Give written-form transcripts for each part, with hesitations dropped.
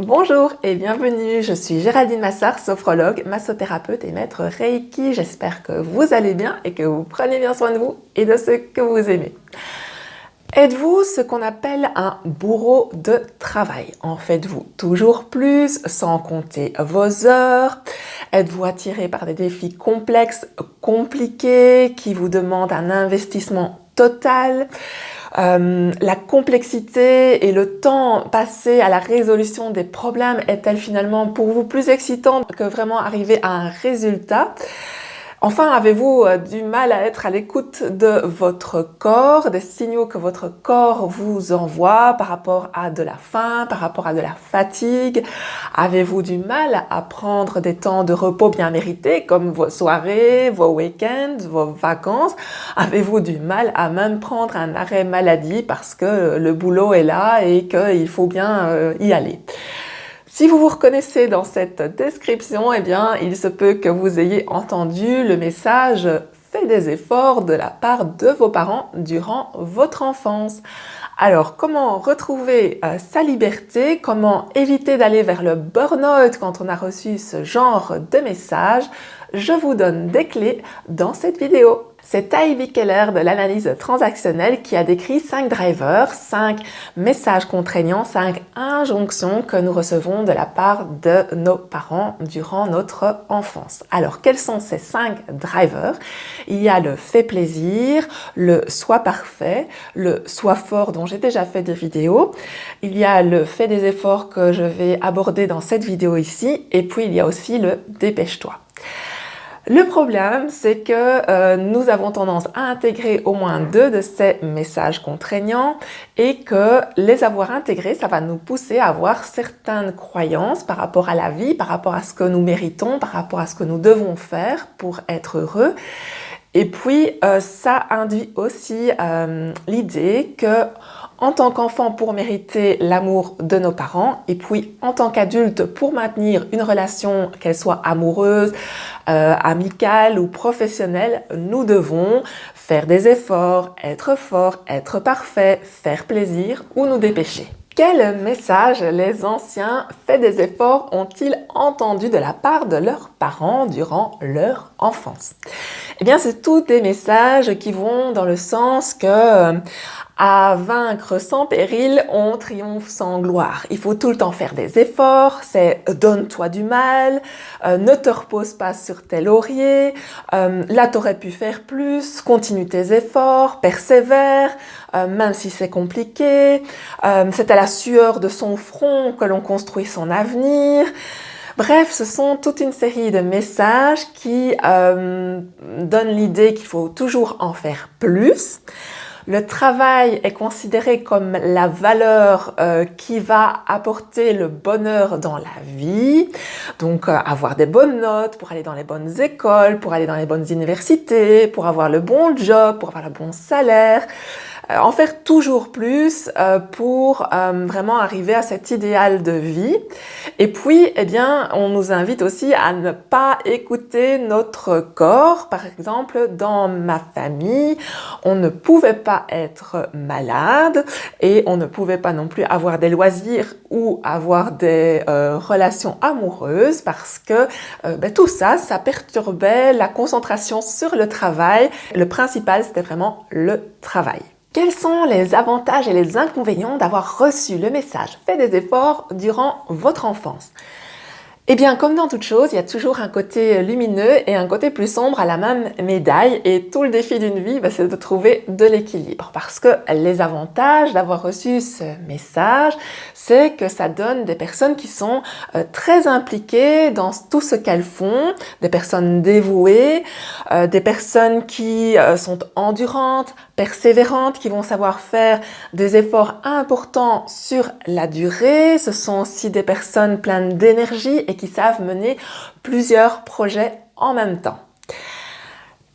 Bonjour et bienvenue, je suis Géraldine Massard, sophrologue, massothérapeute et maître Reiki. J'espère que vous allez bien et que vous prenez bien soin de vous et de ceux que vous aimez. Êtes-vous ce qu'on appelle un bourreau de travail? En faites-vous toujours plus sans compter vos heures? Êtes-vous attiré par des défis complexes, compliqués, qui vous demandent un investissement total? La complexité et le temps passé à la résolution des problèmes est-elle finalement pour vous plus excitant que vraiment arriver à un résultat? Enfin, avez-vous du mal à être à l'écoute de votre corps, des signaux que votre corps vous envoie par rapport à de la faim, par rapport à de la fatigue? Avez-vous du mal à prendre des temps de repos bien mérités comme vos soirées, vos week-ends, vos vacances? Avez-vous du mal à même prendre un arrêt maladie parce que le boulot est là et qu'il faut bien y aller? Si vous vous reconnaissez dans cette description, eh bien, il se peut que vous ayez entendu le message « Faites des efforts » de la part de vos parents durant votre enfance. Alors, comment retrouver sa liberté? Comment éviter d'aller vers le burn-out quand on a reçu ce genre de message? Je vous donne des clés dans cette vidéo. C'est Ivy Keller de l'analyse transactionnelle qui a décrit 5 drivers, 5 messages contraignants, 5 injonctions que nous recevons de la part de nos parents durant notre enfance. Alors, quels sont ces 5 drivers? Il y a le fait plaisir, le soi parfait, le soi fort dont j'ai déjà fait des vidéos, il y a le fait des efforts que je vais aborder dans cette vidéo ici, et puis il y a aussi le dépêche-toi. Le problème, c'est que nous avons tendance à intégrer au moins 2 de ces messages contraignants et que les avoir intégrés, ça va nous pousser à avoir certaines croyances par rapport à la vie, par rapport à ce que nous méritons, par rapport à ce que nous devons faire pour être heureux. Et puis, ça induit aussi l'idée que en tant qu'enfant, pour mériter l'amour de nos parents, et puis en tant qu'adulte, pour maintenir une relation, qu'elle soit amoureuse, amicale ou professionnelle, nous devons faire des efforts, être fort, être parfait, faire plaisir ou nous dépêcher. Quel message les anciens faits des efforts ont-ils entendu de la part de leurs parents durant leur enfance? Eh bien, c'est tous des messages qui vont dans le sens que à vaincre sans péril, on triomphe sans gloire. Il faut tout le temps faire des efforts, c'est donne-toi du mal, ne te repose pas sur tes lauriers, là t'aurais pu faire plus, continue tes efforts, persévère, même si c'est compliqué, c'est à la sueur de son front que l'on construit son avenir. Bref, ce sont toute une série de messages qui donnent l'idée qu'il faut toujours en faire plus. Le travail est considéré comme la valeur qui va apporter le bonheur dans la vie. Donc avoir des bonnes notes pour aller dans les bonnes écoles, pour aller dans les bonnes universités, pour avoir le bon job, pour avoir le bon salaire. En faire toujours plus pour vraiment arriver à cet idéal de vie. Et puis, eh bien, on nous invite aussi à ne pas écouter notre corps. Par exemple, dans ma famille, on ne pouvait pas être malade et on ne pouvait pas non plus avoir des loisirs ou avoir des relations amoureuses parce que tout ça, ça perturbait la concentration sur le travail. Le principal, c'était vraiment le travail. Quels sont les avantages et les inconvénients d'avoir reçu le message « Faites des efforts » durant votre enfance? Eh bien, comme dans toute chose, il y a toujours un côté lumineux et un côté plus sombre à la même médaille. Et tout le défi d'une vie, c'est de trouver de l'équilibre. Parce que les avantages d'avoir reçu ce message, c'est que ça donne des personnes qui sont très impliquées dans tout ce qu'elles font, des personnes dévouées, des personnes qui sont endurantes, persévérantes, qui vont savoir faire des efforts importants sur la durée. Ce sont aussi des personnes pleines d'énergie et qui savent mener plusieurs projets en même temps.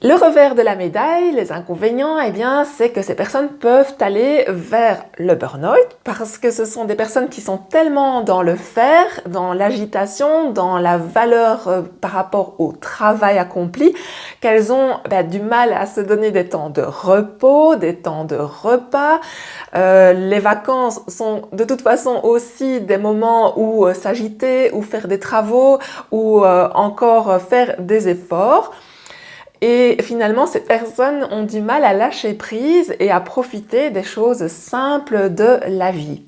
Le revers de la médaille, les inconvénients, eh bien, c'est que ces personnes peuvent aller vers le burn-out parce que ce sont des personnes qui sont tellement dans le faire, dans l'agitation, dans la valeur par rapport au travail accompli, qu'elles ont du mal à se donner des temps de repos, des temps de repas. Les vacances sont de toute façon aussi des moments où s'agiter, ou faire des travaux, ou encore faire des efforts. Et finalement, ces personnes ont du mal à lâcher prise et à profiter des choses simples de la vie.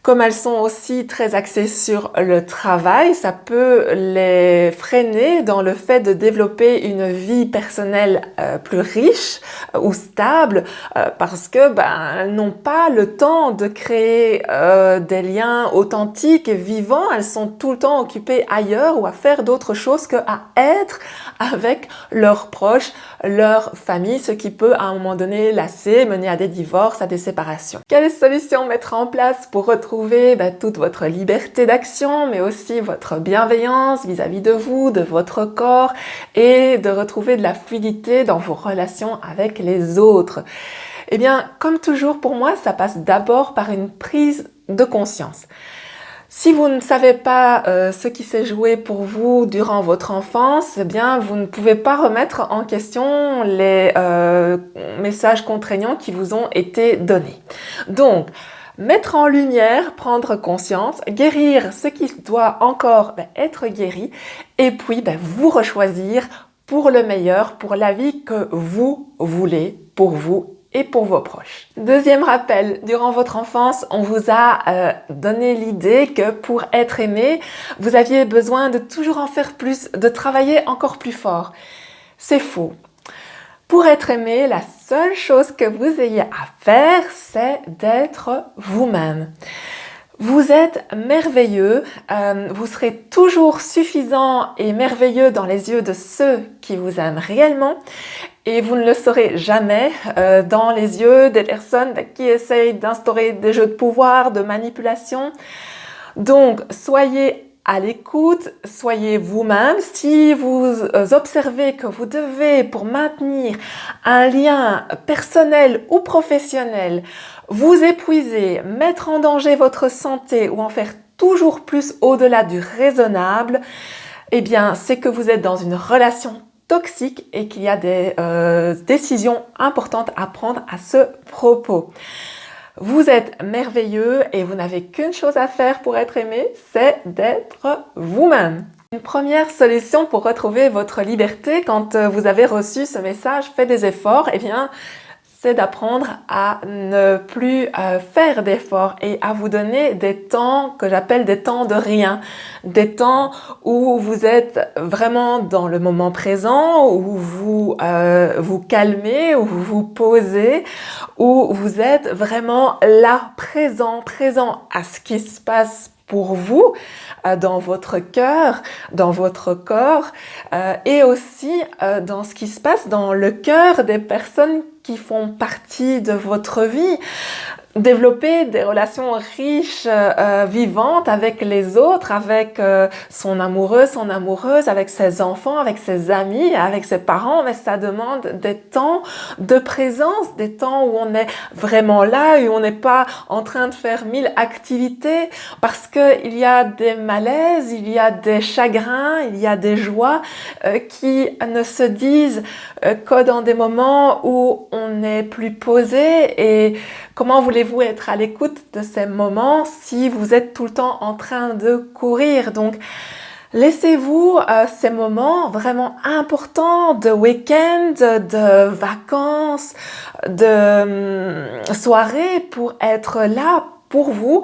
Comme elles sont aussi très axées sur le travail, ça peut les freiner dans le fait de développer une vie personnelle plus riche ou stable parce que elles n'ont pas le temps de créer des liens authentiques et vivants. Elles sont tout le temps occupées ailleurs ou à faire d'autres choses qu'à être avec leurs proches, leur famille, ce qui peut à un moment donné lasser, mener à des divorces, à des séparations. Quelles solutions mettre en place pour retrouver toute votre liberté d'action, mais aussi votre bienveillance vis-à-vis de vous, de votre corps, et de retrouver de la fluidité dans vos relations avec les autres? Eh bien, comme toujours pour moi, ça passe d'abord par une prise de conscience. Si vous ne savez pas ce qui s'est joué pour vous durant votre enfance, eh bien, vous ne pouvez pas remettre en question les messages contraignants qui vous ont été donnés. Donc, mettre en lumière, prendre conscience, guérir ce qui doit encore être guéri, et puis vous rechoisir pour le meilleur, pour la vie que vous voulez pour vous et pour vos proches. Deuxième rappel, durant votre enfance, on vous a donné l'idée que pour être aimé, vous aviez besoin de toujours en faire plus, de travailler encore plus fort. C'est faux. Pour être aimé, la seule chose que vous ayez à faire, c'est d'être vous-même. Vous êtes merveilleux, vous serez toujours suffisant et merveilleux dans les yeux de ceux qui vous aiment réellement, et vous ne le serez jamais dans les yeux des personnes qui essayent d'instaurer des jeux de pouvoir, de manipulation. Donc, soyez à l'écoute, soyez vous-même. Si vous observez que vous devez, pour maintenir un lien personnel ou professionnel, vous épuiser, mettre en danger votre santé ou en faire toujours plus au-delà du raisonnable, eh bien, c'est que vous êtes dans une relation toxique et qu'il y a des décisions importantes à prendre à ce propos. Vous êtes merveilleux et vous n'avez qu'une chose à faire pour être aimé, c'est d'être vous-même. Une première solution pour retrouver votre liberté quand vous avez reçu ce message « Faites des efforts », eh bien, c'est d'apprendre à ne plus faire d'efforts et à vous donner des temps que j'appelle des temps de rien, des temps où vous êtes vraiment dans le moment présent, où vous vous calmez, où vous vous posez, où vous êtes vraiment là, présent à ce qui se passe pour vous, dans votre cœur, dans votre corps, et aussi dans ce qui se passe dans le cœur des personnes qui font partie de votre vie. Développer des relations riches, vivantes avec les autres, avec son amoureux, son amoureuse, avec ses enfants, avec ses amis, avec ses parents, mais ça demande des temps de présence, des temps où on est vraiment là, où on n'est pas en train de faire 1000 activités, parce qu'il y a des malaises, il y a des chagrins, il y a des joies qui ne se disent que dans des moments où on est plus posé. Et comment voulez-vous être à l'écoute de ces moments si vous êtes tout le temps en train de courir? Donc, laissez-vous ces moments vraiment importants de week-end, de vacances, de soirées pour être là pour vous,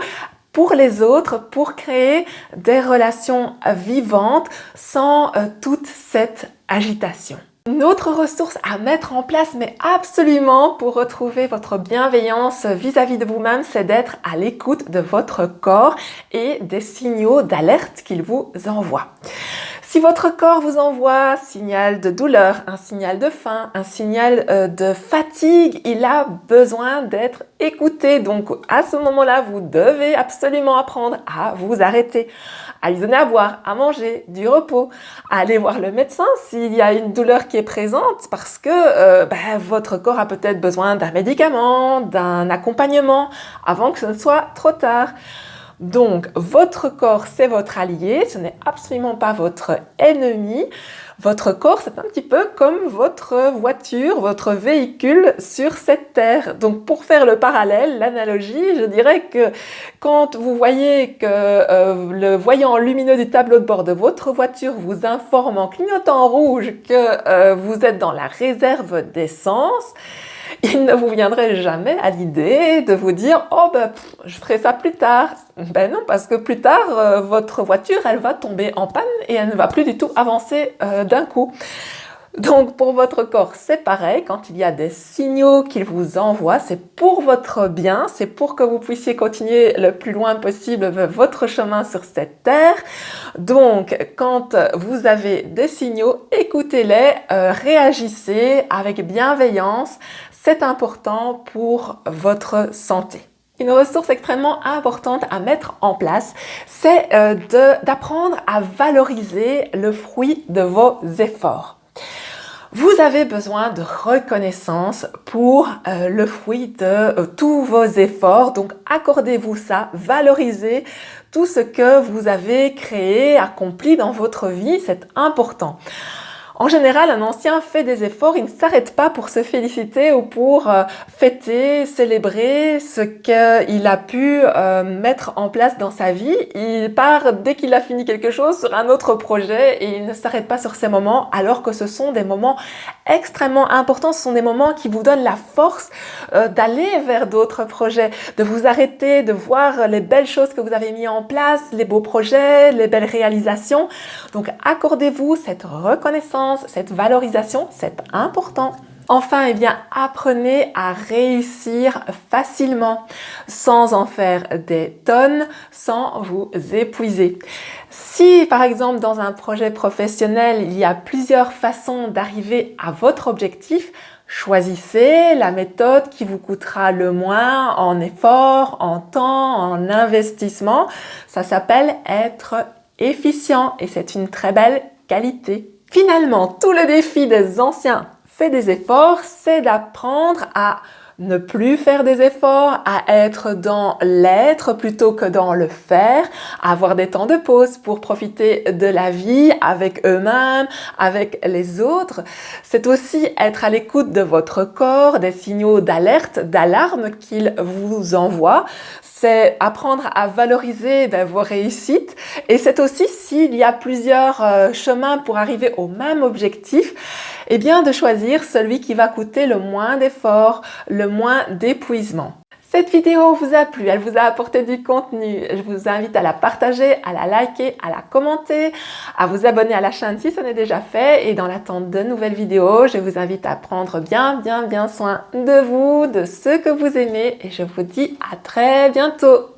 pour les autres, pour créer des relations vivantes sans toute cette agitation. Une autre ressource à mettre en place, mais absolument pour retrouver votre bienveillance vis-à-vis de vous-même, c'est d'être à l'écoute de votre corps et des signaux d'alerte qu'il vous envoie. Si votre corps vous envoie un signal de douleur, un signal de faim, un signal de fatigue, il a besoin d'être écouté. Donc à ce moment-là, vous devez absolument apprendre à vous arrêter, à lui donner à boire, à manger, du repos, à aller voir le médecin s'il y a une douleur qui est présente parce que votre corps a peut-être besoin d'un médicament, d'un accompagnement avant que ce ne soit trop tard. Donc, votre corps, c'est votre allié, ce n'est absolument pas votre ennemi. Votre corps, c'est un petit peu comme votre voiture, votre véhicule sur cette terre. Donc, pour faire le parallèle, l'analogie, je dirais que quand vous voyez que le voyant lumineux du tableau de bord de votre voiture vous informe en clignotant en rouge que vous êtes dans la réserve d'essence, il ne vous viendrait jamais à l'idée de vous dire « Oh je ferai ça plus tard ». Ben non, parce que plus tard, votre voiture, elle va tomber en panne et elle ne va plus du tout avancer d'un coup. Donc pour votre corps, c'est pareil, quand il y a des signaux qu'il vous envoie, c'est pour votre bien, c'est pour que vous puissiez continuer le plus loin possible votre chemin sur cette terre. Donc quand vous avez des signaux, écoutez-les, réagissez avec bienveillance, c'est important pour votre santé. Une ressource extrêmement importante à mettre en place, c'est d'apprendre à valoriser le fruit de vos efforts. Vous avez besoin de reconnaissance pour le fruit de tous vos efforts, donc accordez-vous ça, valorisez tout ce que vous avez créé, accompli dans votre vie, c'est important. En général, un ancien fait des efforts, il ne s'arrête pas pour se féliciter ou pour fêter, célébrer ce qu'il a pu mettre en place dans sa vie. Il part dès qu'il a fini quelque chose sur un autre projet et il ne s'arrête pas sur ces moments alors que ce sont des moments extrêmement importants. Ce sont des moments qui vous donnent la force d'aller vers d'autres projets, de vous arrêter, de voir les belles choses que vous avez mis en place, les beaux projets, les belles réalisations. Donc accordez-vous cette reconnaissance, cette valorisation, c'est important. Enfin, apprenez à réussir facilement, sans en faire des tonnes, sans vous épuiser. Si, par exemple, dans un projet professionnel, il y a plusieurs façons d'arriver à votre objectif, choisissez la méthode qui vous coûtera le moins en effort, en temps, en investissement. Ça s'appelle être efficient et c'est une très belle qualité. Finalement, tout le défi des anciens fait des efforts, c'est d'apprendre à ne plus faire des efforts, à être dans l'être plutôt que dans le faire, à avoir des temps de pause pour profiter de la vie avec eux-mêmes, avec les autres. C'est aussi être à l'écoute de votre corps, des signaux d'alerte, d'alarme qu'il vous envoie. C'est apprendre à valoriser vos réussites et c'est aussi, s'il y a plusieurs chemins pour arriver au même objectif, de choisir celui qui va coûter le moins d'efforts, le moins d'épuisement. Cette vidéo vous a plu, elle vous a apporté du contenu. Je vous invite à la partager, à la liker, à la commenter, à vous abonner à la chaîne si ce n'est déjà fait. Et dans l'attente de nouvelles vidéos, je vous invite à prendre bien soin de vous, de ceux que vous aimez. Et je vous dis à très bientôt.